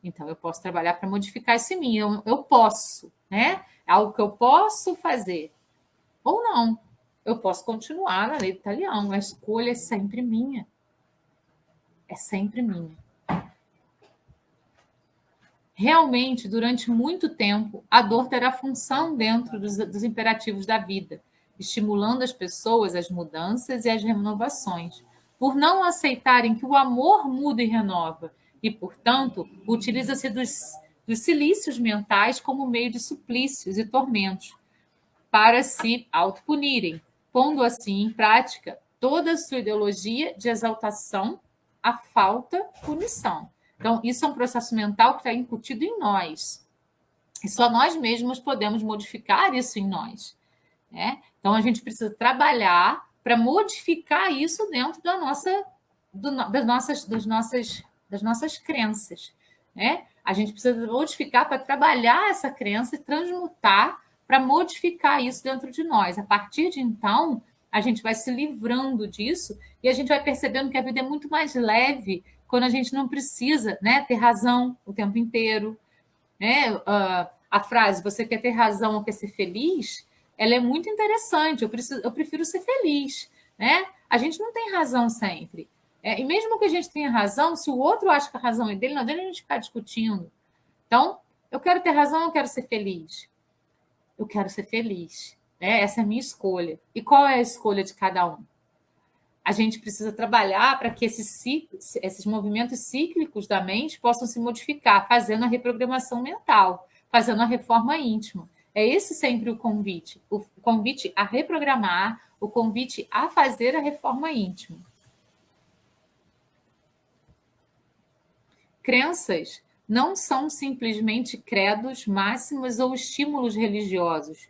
S1: Então, eu posso trabalhar para modificar isso em mim. Eu posso, né? É algo que eu posso fazer. Ou não. Eu posso continuar na lei do talião. A escolha é sempre minha. É sempre minha. Realmente, durante muito tempo, a dor terá função dentro dos imperativos da vida, estimulando as pessoas às mudanças e às renovações, por não aceitarem que o amor muda e renova, e, portanto, utiliza-se dos silícios mentais como meio de suplícios e tormentos, para se autopunirem, pondo assim em prática toda a sua ideologia de exaltação à falta punição. Então, isso é um processo mental que está incutido em nós. E só nós mesmos podemos modificar isso em nós. Né? Então, a gente precisa trabalhar para modificar isso dentro das nossas crenças. Né? A gente precisa modificar para trabalhar essa crença e transmutar para modificar isso dentro de nós. A partir de então, a gente vai se livrando disso e a gente vai percebendo que a vida é muito mais leve quando a gente não precisa, né, ter razão o tempo inteiro. Né? A frase "você quer ter razão ou quer ser feliz", ela é muito interessante. Eu prefiro ser feliz. Né? A gente não tem razão sempre. E mesmo que a gente tenha razão, se o outro acha que a razão é dele, não adianta a gente ficar discutindo. Então, eu quero ter razão ou eu quero ser feliz? Eu quero ser feliz. Né? Essa é a minha escolha. E qual é a escolha de cada um? A gente precisa trabalhar para que esses movimentos cíclicos da mente possam se modificar, fazendo a reprogramação mental, fazendo a reforma íntima. É esse sempre o convite a reprogramar, o convite a fazer a reforma íntima. Crenças não são simplesmente credos, máximas ou estímulos religiosos,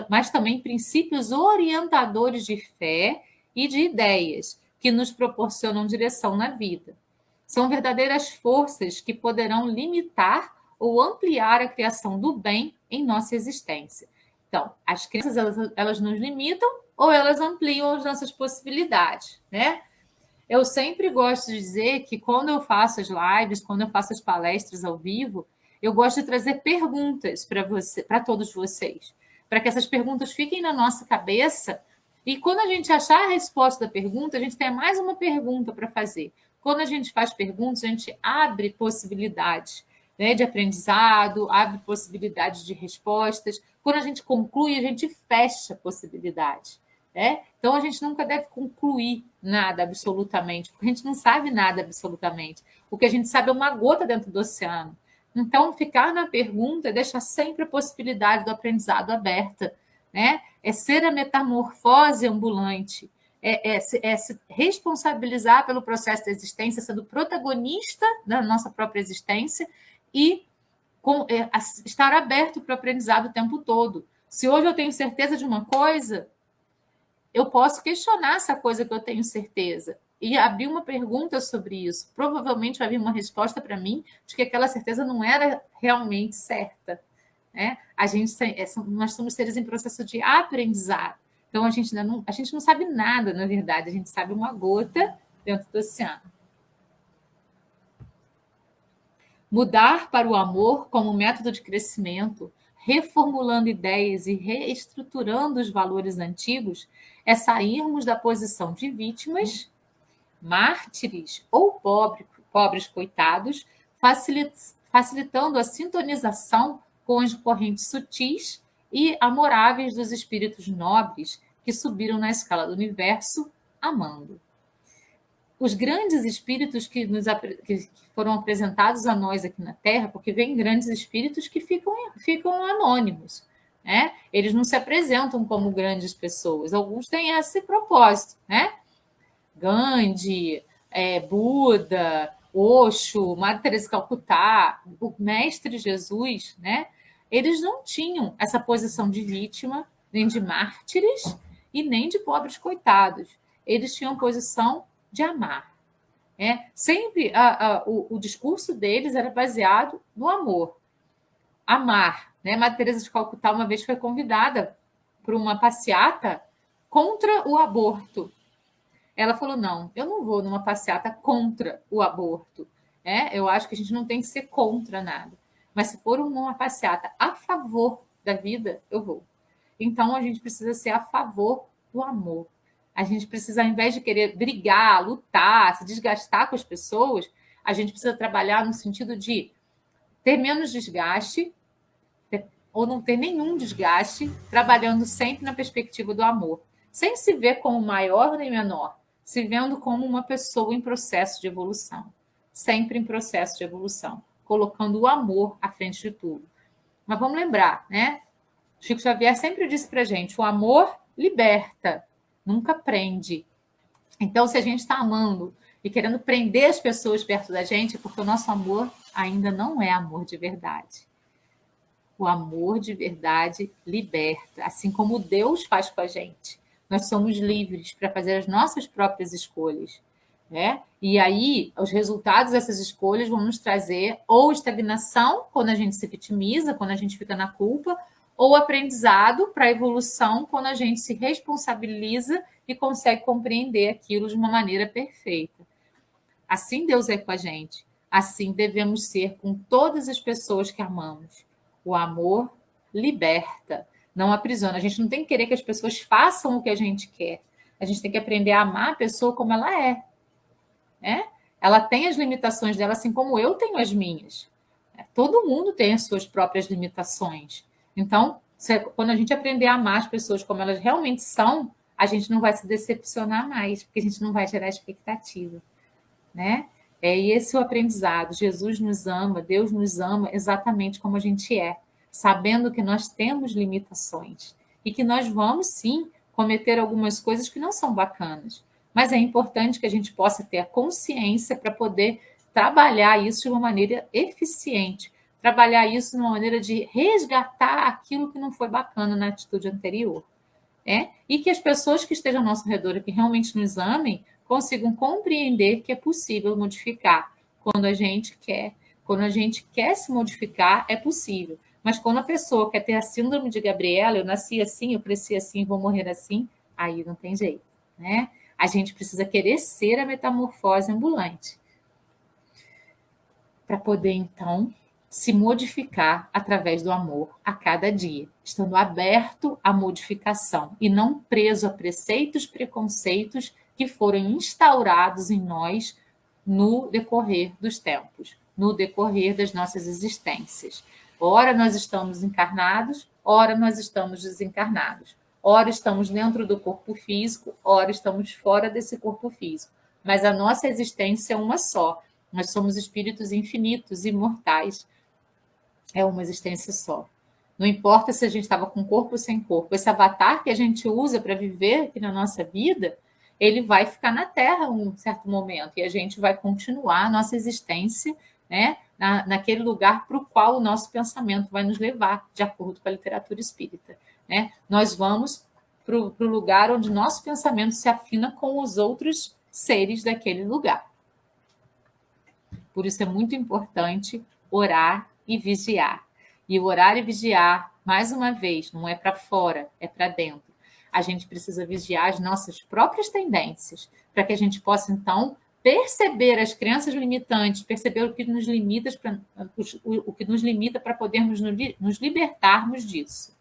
S1: mas também princípios orientadores de fé e de ideias que nos proporcionam direção na vida. São verdadeiras forças que poderão limitar ou ampliar a criação do bem em nossa existência. Então, as crenças elas nos limitam ou elas ampliam as nossas possibilidades, né? Eu sempre gosto de dizer que quando eu faço as lives, quando eu faço as palestras ao vivo, eu gosto de trazer perguntas para todos vocês, para que essas perguntas fiquem na nossa cabeça e quando a gente achar a resposta da pergunta, a gente tem mais uma pergunta para fazer. Quando a gente faz perguntas, a gente abre possibilidades, né, de aprendizado, abre possibilidades de respostas. Quando a gente conclui, a gente fecha possibilidades. Então, a gente nunca deve concluir nada absolutamente, porque a gente não sabe nada absolutamente. O que a gente sabe é uma gota dentro do oceano. Então, ficar na pergunta é deixar sempre a possibilidade do aprendizado aberta. Né? É ser a metamorfose ambulante, se responsabilizar pelo processo da existência, sendo protagonista da nossa própria existência e estar aberto para o aprendizado o tempo todo. Se hoje eu tenho certeza de uma coisa, eu posso questionar essa coisa que eu tenho certeza e abrir uma pergunta sobre isso. Provavelmente vai vir uma resposta para mim de que aquela certeza não era realmente certa. Né? Nós somos seres em processo de aprendizado. Então, a gente não sabe nada, na verdade. A gente sabe uma gota dentro do oceano. Mudar para o amor como método de crescimento, reformulando ideias e reestruturando os valores antigos, é sairmos da posição de vítimas, mártires ou pobres coitados, facilitando a sintonização com as correntes sutis e amoráveis dos espíritos nobres que subiram na escala do universo, amando. Os grandes espíritos que foram apresentados a nós aqui na Terra, porque vem grandes espíritos que ficam anônimos, né? Eles não se apresentam como grandes pessoas. Alguns têm esse propósito, né? Gandhi, Buda, Osho, Madre Teresa de Calcutá, o Mestre Jesus, né? Eles não tinham essa posição de vítima, nem de mártires e nem de pobres coitados. Eles tinham posição de amar. Sempre o discurso deles era baseado no amor. Amar. Né? Madre Teresa de Calcutá uma vez foi convidada para uma passeata contra o aborto. Ela falou, não, eu não vou numa passeata contra o aborto. Eu acho que a gente não tem que ser contra nada. Mas se for uma passeata a favor da vida, eu vou. Então, a gente precisa ser a favor do amor. A gente precisa, ao invés de querer brigar, lutar, se desgastar com as pessoas, a gente precisa trabalhar no sentido de ter menos desgaste, ou não ter nenhum desgaste, trabalhando sempre na perspectiva do amor, sem se ver como maior nem menor, se vendo como uma pessoa em processo de evolução, sempre em processo de evolução, colocando o amor à frente de tudo. Mas vamos lembrar, né? Chico Xavier sempre disse para a gente, o amor liberta, nunca prende. Então, se a gente está amando e querendo prender as pessoas perto da gente, é porque o nosso amor ainda não é amor de verdade. O amor de verdade liberta, assim como Deus faz com a gente. Nós somos livres para fazer as nossas próprias escolhas. Né? E aí, os resultados dessas escolhas vão nos trazer ou estagnação, quando a gente se vitimiza, quando a gente fica na culpa, ou aprendizado para a evolução, quando a gente se responsabiliza e consegue compreender aquilo de uma maneira perfeita. Assim Deus é com a gente. Assim devemos ser com todas as pessoas que amamos. O amor liberta, não aprisiona. A gente não tem que querer que as pessoas façam o que a gente quer. A gente tem que aprender a amar a pessoa como ela é. Ela tem as limitações dela, assim como eu tenho as minhas. Todo mundo tem as suas próprias limitações. Então, quando a gente aprender a amar as pessoas como elas realmente são, a gente não vai se decepcionar mais, porque a gente não vai gerar expectativa. Né? E esse é o aprendizado. Jesus nos ama, Deus nos ama exatamente como a gente é, sabendo que nós temos limitações e que nós vamos, sim, cometer algumas coisas que não são bacanas. Mas é importante que a gente possa ter a consciência para poder trabalhar isso de uma maneira eficiente, trabalhar isso de uma maneira de resgatar aquilo que não foi bacana na atitude anterior. E que as pessoas que estejam ao nosso redor e que realmente nos amem consigam compreender que é possível modificar quando a gente quer. Quando a gente quer se modificar, é possível. Mas quando a pessoa quer ter a síndrome de Gabriela, eu nasci assim, eu cresci assim, vou morrer assim, aí não tem jeito. Né? A gente precisa querer ser a metamorfose ambulante para poder, então, se modificar através do amor a cada dia, estando aberto à modificação e não preso a preceitos, preconceitos que foram instaurados em nós no decorrer dos tempos, no decorrer das nossas existências. Ora nós estamos encarnados, ora nós estamos desencarnados. Ora estamos dentro do corpo físico, ora estamos fora desse corpo físico. Mas a nossa existência é uma só. Nós somos espíritos infinitos, imortais. É uma existência só. Não importa se a gente estava com corpo ou sem corpo. Esse avatar que a gente usa para viver aqui na nossa vida, ele vai ficar na Terra em um certo momento. E a gente vai continuar a nossa existência, né, naquele lugar para o qual o nosso pensamento vai nos levar, de acordo com a literatura espírita. Né? Nós vamos para o lugar onde nosso pensamento se afina com os outros seres daquele lugar. Por isso é muito importante orar e vigiar. E o orar e vigiar, mais uma vez, não é para fora, é para dentro. A gente precisa vigiar as nossas próprias tendências, para que a gente possa, então, perceber as crenças limitantes, perceber o que nos limita para podermos nos libertarmos disso.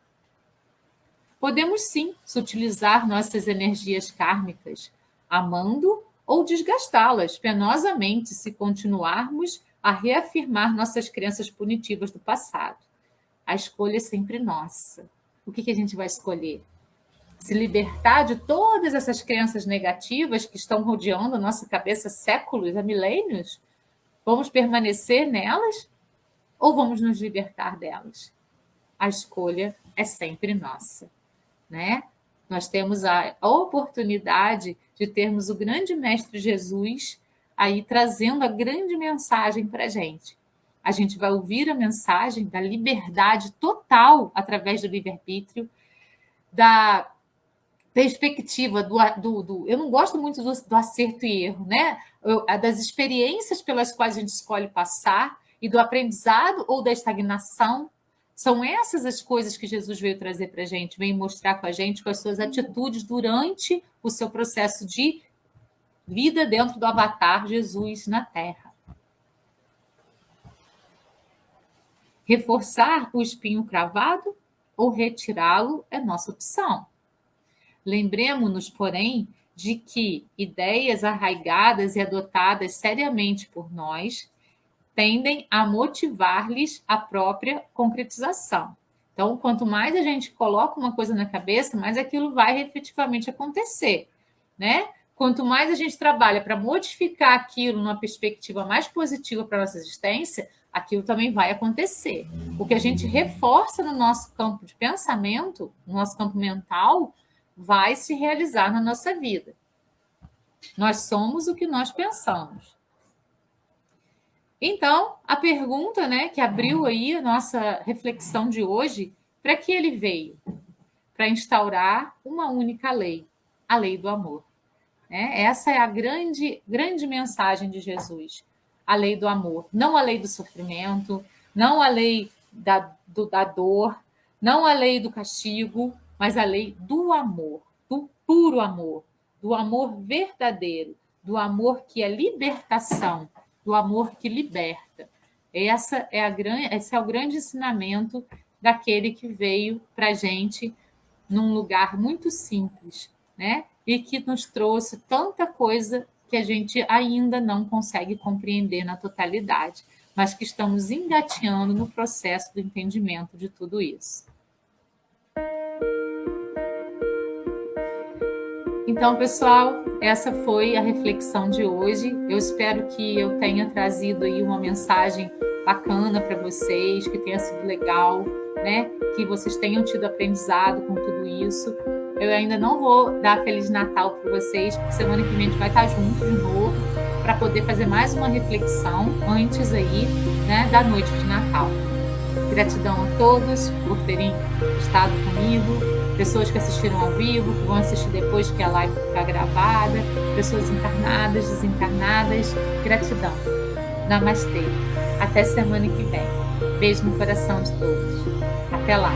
S1: Podemos sim sutilizar nossas energias kármicas, amando ou desgastá-las penosamente se continuarmos a reafirmar nossas crenças punitivas do passado. A escolha é sempre nossa. O que a gente vai escolher? Se libertar de todas essas crenças negativas que estão rodeando a nossa cabeça há séculos, há milênios? Vamos permanecer nelas ou vamos nos libertar delas? A escolha é sempre nossa, né? Nós temos a oportunidade de termos o grande Mestre Jesus aí trazendo a grande mensagem para a gente. A gente vai ouvir a mensagem da liberdade total através do livre-arbítrio, da perspectiva eu não gosto muito do acerto e erro, né? Das experiências pelas quais a gente escolhe passar e do aprendizado ou da estagnação. São essas as coisas que Jesus veio trazer para a gente, veio mostrar com a gente com as suas atitudes durante o seu processo de vida dentro do avatar Jesus na Terra. Reforçar o espinho cravado ou retirá-lo é nossa opção. Lembremos-nos, porém, de que ideias arraigadas e adotadas seriamente por nós tendem a motivar-lhes a própria concretização. Então, quanto mais a gente coloca uma coisa na cabeça, mais aquilo vai efetivamente acontecer, né? Quanto mais a gente trabalha para modificar aquilo numa perspectiva mais positiva para a nossa existência, aquilo também vai acontecer. O que a gente reforça no nosso campo de pensamento, no nosso campo mental, vai se realizar na nossa vida. Nós somos o que nós pensamos. Então, a pergunta, né, que abriu aí a nossa reflexão de hoje, para que ele veio? Para instaurar uma única lei, a lei do amor. Essa é a grande mensagem de Jesus, a lei do amor, não a lei do sofrimento, não a lei da dor, não a lei do castigo, mas a lei do amor, do puro amor, do amor verdadeiro, do amor que é libertação, do amor que liberta. Esse é o grande ensinamento daquele que veio para a gente num lugar muito simples, né? E que nos trouxe tanta coisa que a gente ainda não consegue compreender na totalidade, mas que estamos engateando no processo do entendimento de tudo isso. Então, pessoal, essa foi a reflexão de hoje. Eu espero que eu tenha trazido aí uma mensagem bacana para vocês, que tenha sido legal, né? Que vocês tenham tido aprendizado com tudo isso. Eu ainda não vou dar Feliz Natal para vocês, porque semana que vem a gente vai estar junto de novo para poder fazer mais uma reflexão antes aí, né, da noite de Natal. Gratidão a todos por terem estado comigo, pessoas que assistiram ao vivo, que vão assistir depois que a live ficar gravada, pessoas encarnadas, desencarnadas. Gratidão. Namastê. Até semana que vem. Beijo no coração de todos. Até lá.